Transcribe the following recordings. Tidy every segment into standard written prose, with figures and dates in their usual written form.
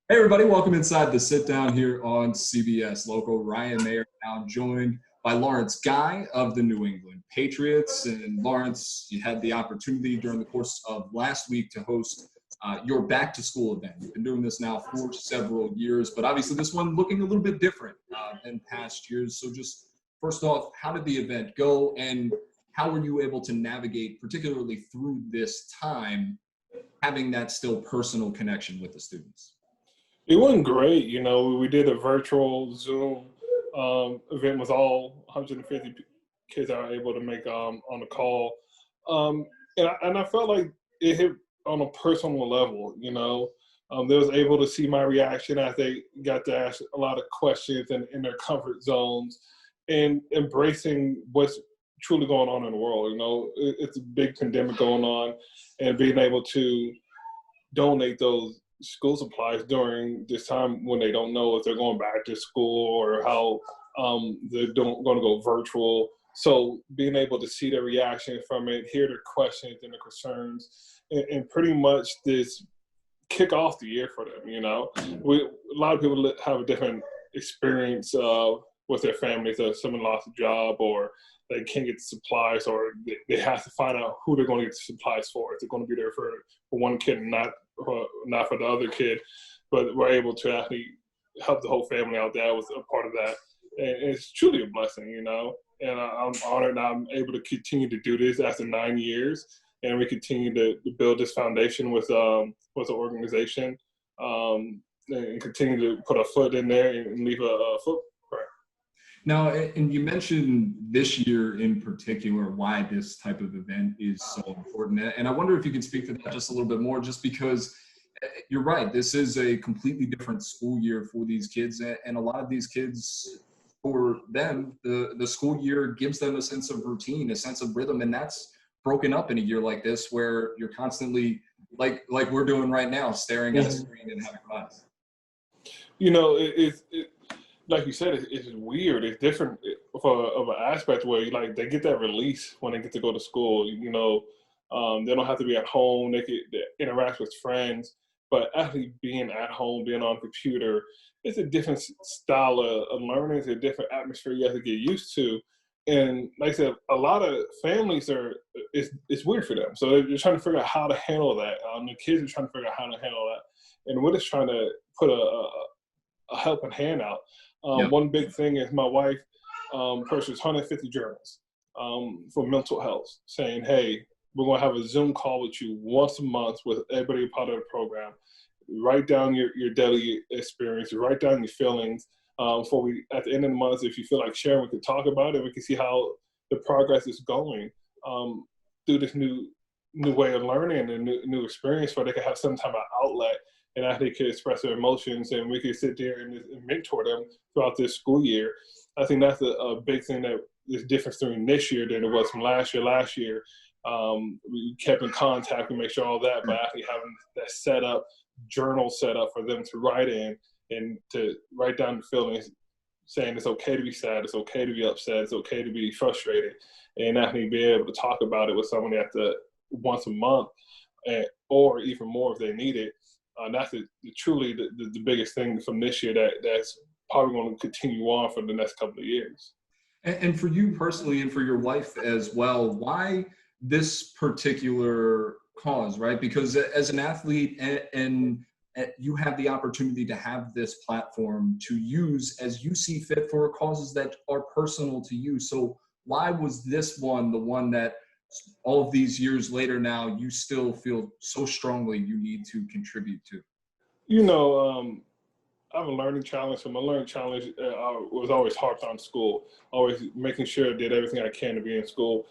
Hey everybody, welcome inside the sit down here on CBS Local. Ryan Mayer now joined by Lawrence Guy of the New England Patriots. And Lawrence, you had the opportunity during the course of last week to host your back to school event. You've been doing this now for several years, but obviously this one looking a little bit different than past years. So just first off, how did the event go and how were you able to navigate, particularly through this time, having that still personal connection with the students? It wasn't great, We did a virtual Zoom event with all 150 kids that were able to make on the call, and I felt like it hit on a personal level. They was able to see my reaction as they got to ask a lot of questions and in their comfort zones, and embracing what's truly going on in the world. It's a big pandemic going on, and being able to donate those school supplies during this time when they don't know if they're going back to school or how they're going to go virtual. So being able to see their reaction from it, hear their questions and their concerns, and pretty much this kick off the year for them. A lot of people have a different experience with their families. Someone lost a job, or they can't get the supplies, or they have to find out who they're going to get the supplies for. If they're going to be there for one kid and not for the other kid. But we're able to actually help the whole family out. That was a part of that, and it's truly a blessing, And I'm honored that I'm able to continue to do this after 9 years, and we continue to build this foundation with the organization, and continue to put a foot in there and leave a footprint. Now, and you mentioned this year in particular why this type of event is so important. And I wonder if you can speak to that just a little bit more, just because you're right. This is a completely different school year for these kids. And a lot of these kids, for them, the school year gives them a sense of routine, a sense of rhythm. And that's broken up in a year like this where you're constantly, like we're doing right now, staring at a screen and having class. Like you said, it's weird. It's different of an aspect where they get that release when they get to go to school. They don't have to be at home. They interact with friends, but actually being at home, being on a computer, it's a different style of learning. It's a different atmosphere you have to get used to. And like I said, a lot of families it's weird for them. So they're trying to figure out how to handle that. The kids are trying to figure out how to handle that. And we're just trying to put a helping hand out. Yep. One big thing is my wife purchased 150 journals for mental health, saying, hey, we're going to have a Zoom call with you once a month with everybody part of the program. Write down your daily experience, write down your feelings. At the end of the month, if you feel like sharing, we can talk about it. We can see how the progress is going through this new way of learning and new experience, where they can have some type of outlet and actually could express their emotions, and we could sit there and mentor them throughout this school year. I think that's a big thing that is different during this year than it was from last year. Last year, we kept in contact and make sure all that, but actually having that journal set up for them to write in and to write down the feelings, saying it's okay to be sad, it's okay to be upset, it's okay to be frustrated, and actually be able to talk about it with somebody once a month, or even more if they need it. That's truly the biggest thing from this year that's probably going to continue on for the next couple of years. And for you personally, and for your wife as well, why this particular cause, right? Because as an athlete, and you have the opportunity to have this platform to use as you see fit for causes that are personal to you. So why was this one the one that all of these years later now you still feel so strongly you need to contribute to? I have a learning challenge. So my learning challenge was always harped on school, always making sure I did everything I can to be in school.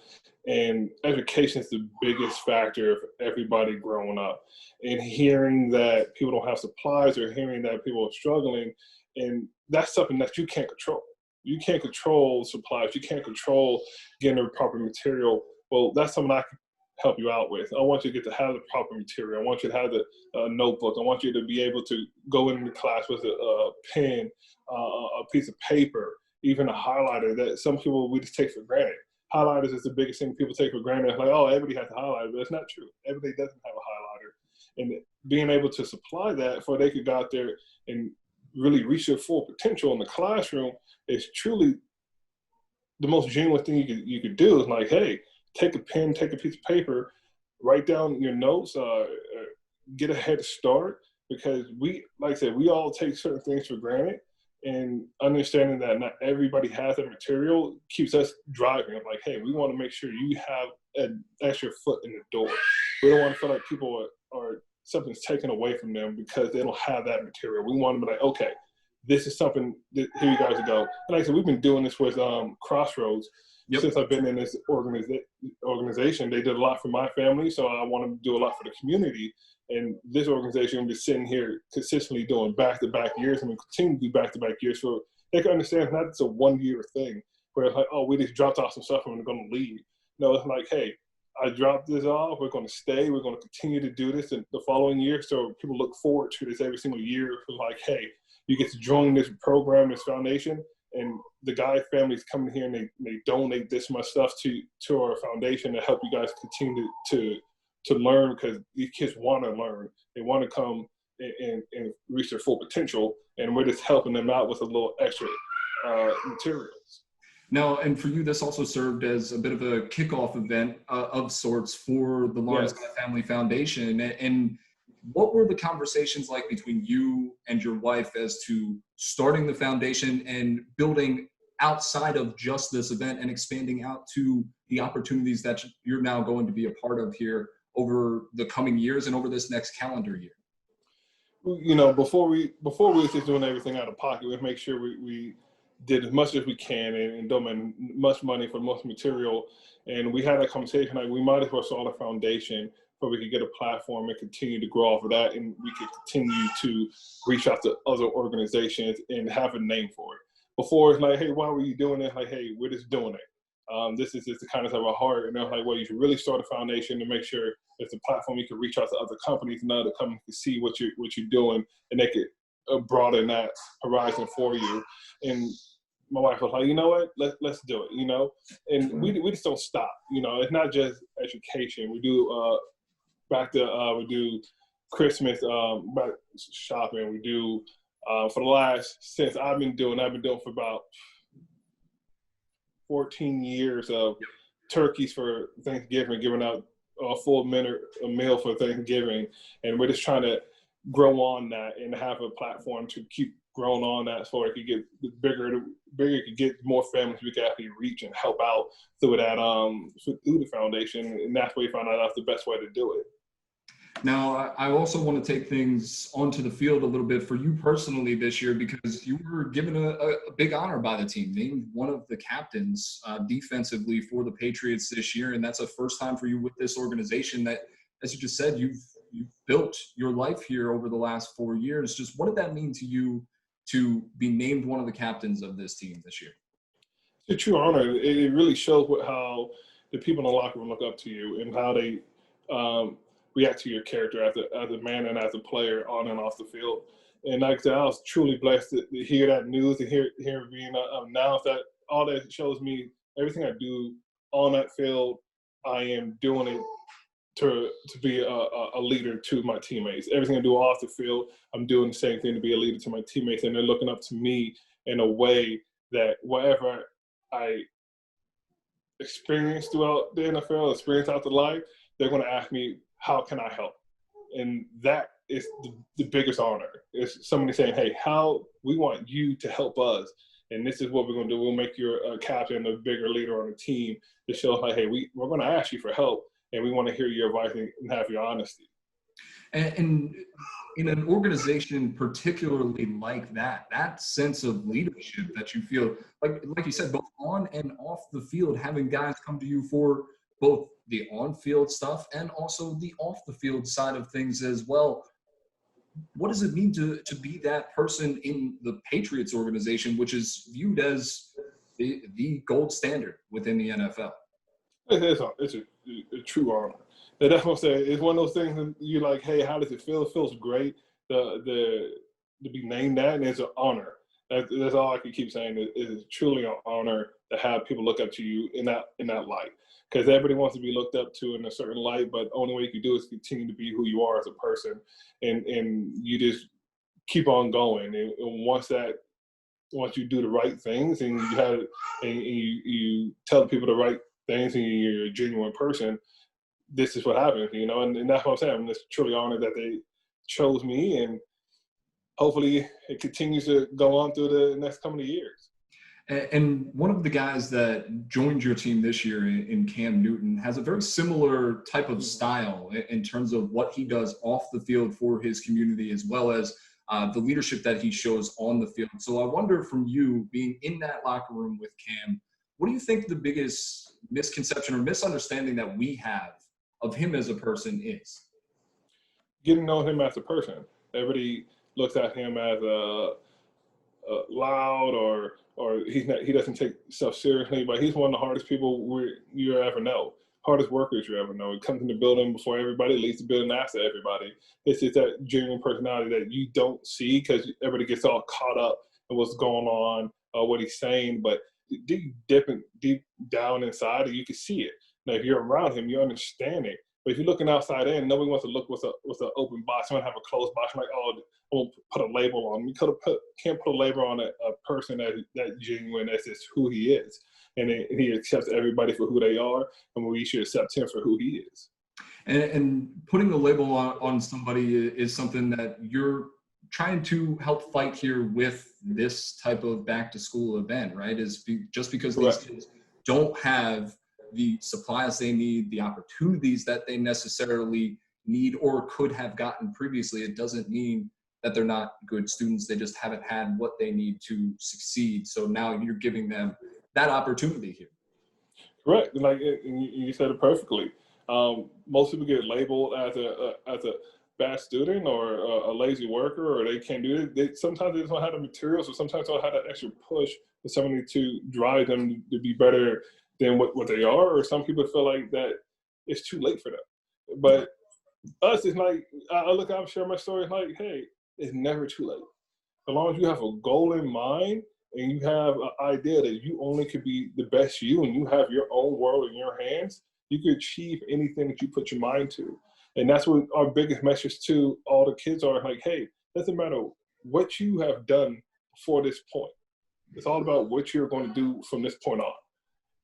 And education is the biggest factor of everybody growing up. And hearing that people don't have supplies, or hearing that people are struggling, and that's something that you can't control. You can't control supplies. You can't control getting the proper material. Well, that's something I can help you out with. I want you to get to have the proper material. I want you to have the notebook. I want you to be able to go into class with a pen, a piece of paper, even a highlighter that some people we just take for granted. Highlighters is the biggest thing people take for granted. It's like, oh, everybody has a highlighter, but it's not true. Everybody doesn't have a highlighter. and being able to supply that for they could go out there and really reach their full potential in the classroom is truly the most genuine thing you could do. Is like, hey, take a pen, take a piece of paper, write down your notes, get a head start, because like I said, we all take certain things for granted, and understanding that not everybody has that material keeps us driving. Like, hey, we want to make sure you have an extra foot in the door. We don't want to feel like people are something's taken away from them because they don't have that material. We want to be like, okay, this is something that, here you guys go. And like I said, we've been doing this with Crossroads. Yep. Since I've been in this organization. They did a lot for my family, so I want to do a lot for the community. And this organization will be sitting here consistently doing back-to-back years, and we continue to do back-to-back years, so they can understand it's not just a one-year thing where it's like, oh, we just dropped off some stuff and we're going to leave. No, it's like, hey, I dropped this off. We're going to stay. We're going to continue to do this in the following year. So people look forward to this every single year. It's like, hey, you get to join this program, this foundation, and the Guy families come in here and they donate this much stuff to our foundation to help you guys continue to learn, because these kids want to learn. They want to come and reach their full potential, and we're just helping them out with a little extra materials. Now, and for you, this also served as a bit of a kickoff event of sorts for the Lawrence Guy Family Foundation. And what were the conversations like between you and your wife as to starting the foundation and building outside of just this event and expanding out to the opportunities that you're now going to be a part of here over the coming years and over this next calendar year? You know, before we were just doing everything out of pocket, we make sure we did as much as we can and don't make much money for most material. And we had a conversation like we might as well start a foundation so we could get a platform and continue to grow off of that, and we could continue to reach out to other organizations and have a name for it. Before it's like, hey, why were you doing it? Like, hey, we're just doing it. This is just the kind of our heart. And they're like, well, you should really start a foundation to make sure it's a platform you can reach out to other companies and other companies can see what you're doing, and they could broaden that horizon for you. And my wife was like, you know what, let's do it, you know. And we just don't stop. You know, it's not just education. We do we do Christmas back shopping. We do for the last, since I've been doing for about 14 years of turkeys for Thanksgiving, giving out a full meal for Thanksgiving. And we're just trying to grow on that and have a platform to keep growing on that so it could get bigger, it could get more families we can actually reach and help out through that, through the foundation. And that's where we found out that's the best way to do it. Now, I also want to take things onto the field a little bit for you personally this year, because you were given a big honor by the team, named one of the captains defensively for the Patriots this year. And that's a first time for you with this organization that, as you just said, you've built your life here over the last 4 years. Just what did that mean to you to be named one of the captains of this team this year? It's a true honor. It really shows how the people in the locker room look up to you and how they react to your character as a man and as a player on and off the field. And like I said, I was truly blessed to hear that news and hear being announced. That all that shows me everything I do on that field, I am doing it to be a leader to my teammates. Everything I do off the field, I'm doing the same thing to be a leader to my teammates, and they're looking up to me in a way that whatever I experience throughout the NFL, experience out the life, they're going to ask me, how can I help? And that is the biggest honor. It's somebody saying, hey, how we want you to help us, and this is what we're going to do. We'll make you a captain, a bigger leader on the team to show, like, hey, we're going to ask you for help, and we want to hear your advice and have your honesty. And in an organization particularly like that sense of leadership that you feel, like you said, both on and off the field, having guys come to you for both the on-field stuff and also the off-the-field side of things as well. What does it mean to be that person in the Patriots organization, which is viewed as the gold standard within the NFL? It's a true honor. And that's what I'm saying. It's one of those things that you're like, hey, how does it feel? It feels great to be named that, and it's an honor. That's all I can keep saying. It is truly an honor to have people look up to you in that light. Because everybody wants to be looked up to in a certain light, but the only way you can do is continue to be who you are as a person, and you just keep on going. And once you do the right things and you tell people the right things and you're a genuine person, this is what happens, and that's what I'm saying. I'm just truly honored that they chose me, and hopefully it continues to go on through the next coming years. And one of the guys that joined your team this year in Cam Newton has a very similar type of style in terms of what he does off the field for his community, as well as the leadership that he shows on the field. So I wonder, from you being in that locker room with Cam, what do you think the biggest misconception or misunderstanding that we have of him as a person is? Getting to know him as a person. Everybody looks at him as loud or he doesn't take stuff seriously, but he's one of the hardest people you ever know. Hardest workers you ever know. He comes in the building before everybody, leaves the building after everybody. It's just that genuine personality that you don't see because everybody gets all caught up in what's going on, what he's saying, but deep down inside, you can see it. Now, if you're around him, you understand it. But if you're looking outside in, nobody wants to look with an open box. You want to have a closed box. Like, oh, I won't put a label on him. You can't put a label on a person that genuine. That's just who he is, and he accepts everybody for who they are, and we should accept him for who he is. And putting a label on somebody is something that you're trying to help fight here with this type of back to school event, right? Just because these kids don't have the supplies they need, the opportunities that they necessarily need or could have gotten previously, it doesn't mean that they're not good students. They just haven't had what they need to succeed. So now you're giving them that opportunity here. Correct. Like you said it perfectly. Most people get labeled as a bad student or a lazy worker, or they can't do it. Sometimes they just don't have the materials, or sometimes they don't have that extra push for somebody to drive them to be better than what they are. Or some people feel like that it's too late for them. But us, it's like I share my story. It's like, hey, it's never too late. As long as you have a goal in mind and you have an idea that you only could be the best you, and you have your own world in your hands, you can achieve anything that you put your mind to. And that's what our biggest message to all the kids are, like, hey, doesn't matter what you have done before this point. It's all about what you're going to do from this point on.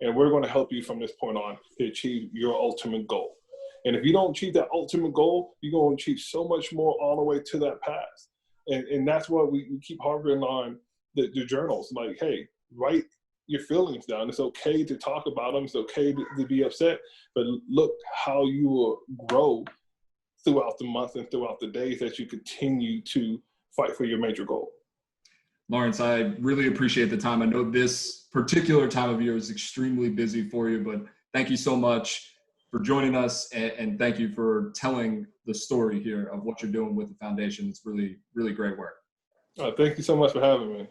And we're going to help you from this point on to achieve your ultimate goal. And if you don't achieve that ultimate goal, you're going to achieve so much more all the way to that path. And that's what we keep harping on the journals. Like, hey, write your feelings down. It's okay to talk about them. It's okay to be upset. But look how you will grow throughout the month and throughout the days that you continue to fight for your major goal. Lawrence, I really appreciate the time. I know this particular time of year is extremely busy for you, but thank you so much for joining us, and thank you for telling the story here of what you're doing with the foundation. It's really, really great work. Thank you so much for having me.